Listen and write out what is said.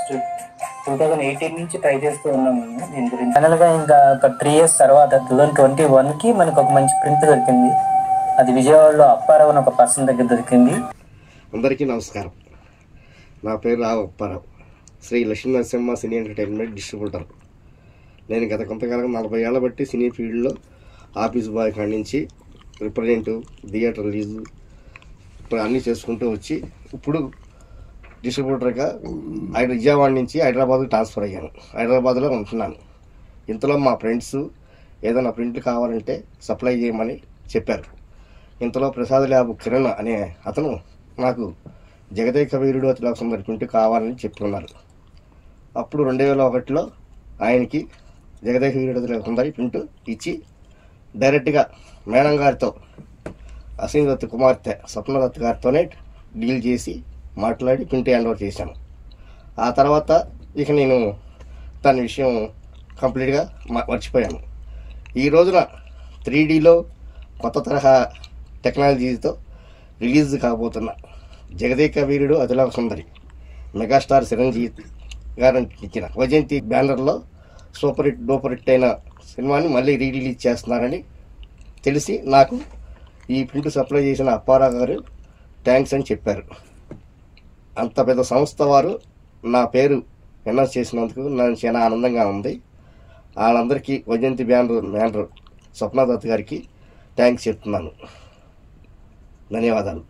Last 2018 నుంచి try చేస్తూ ఉన్నాము దీని గురించి. ఫైనల్గా ఇంకా ఒక 3 years తర్వాత 2021కి మనకు ఒక మంచి ప్రింట్ దొరికింది. అది విజయవాడలో అప్పారావు అని ఒక పర్సన్ దగ్గర దొరికింది. అందరికీ నమస్కారం. నా పేరు రావు అప్పారావు, శ్రీ లక్ష్మీ నరసింహ సినీ ఎంటర్టైన్మెంట్ డిస్ట్రిబ్యూటర్. నేను గత కొంతకాలం 40 ఏళ్ల బట్టి సినీ ఫీల్డ్లో ఆఫీస్ బాయ్ కాడి నుంచి రిప్రజెంటివ్, థియేటర్ రిలీజు ఇప్పుడు అన్నీ చేసుకుంటూ వచ్చి ఇప్పుడు డిస్ట్రిబ్యూటర్గా విజయవాడ నుంచి హైదరాబాద్కి ట్రాన్స్ఫర్ అయ్యాను. హైదరాబాద్లో ఉంటున్నాను. ఇంతలో మా ఫ్రెండ్స్ ఏదైనా ప్రింట్ కావాలంటే సప్లై చేయమని చెప్పారు. ఇంతలో ప్రసాద్ ల్యాబ్ కిరణ్ అనే అతను నాకు జగదేక వీరుడు అతిలోక సుందరి ప్రింట్ కావాలని చెప్పుకున్నారు. అప్పుడు 2001లో ఆయనకి జగదేక వీరుడు అతిలోక సుందరి ప్రింట్ ఇచ్చి డైరెక్ట్గా మేడం గారితో, అశ్విని దత్ కుమార్తె స్వప్నదత్ గారితోనే డీల్ చేసి మాట్లాడి ప్రింట్ హ్యాండ్ ఓవర్ చేశాను. ఆ తర్వాత ఇక నేను దాని విషయం కంప్లీట్గా మర్చిపోయాను. ఈ రోజున 3Dలో కొత్త తరహా టెక్నాలజీతో రిలీజ్ కాబోతున్న జగదేక వీరుడు అతిలోక సుందరి మెగాస్టార్ చిరంజీవి గారు ఇచ్చిన వైజయంతి బ్యానర్లో సూపర్ హిట్ డూపర్ హిట్ అయిన సినిమాని మళ్ళీ రిలీజ్ చేస్తున్నారని తెలిసి నాకు ఈ ప్రింట్ సప్లై చేసిన అప్పారావు గారు థ్యాంక్స్ అని చెప్పారు. అంత పెద్ద సంస్థ వారు నా పేరు అనౌన్స్ చేసినందుకు నాకు చాలా ఆనందంగా ఉంది. వాళ్ళందరికీ వైజయంతి బ్యానర్ స్వప్నదత్ గారికి థ్యాంక్స్ చెప్తున్నాను. ధన్యవాదాలు.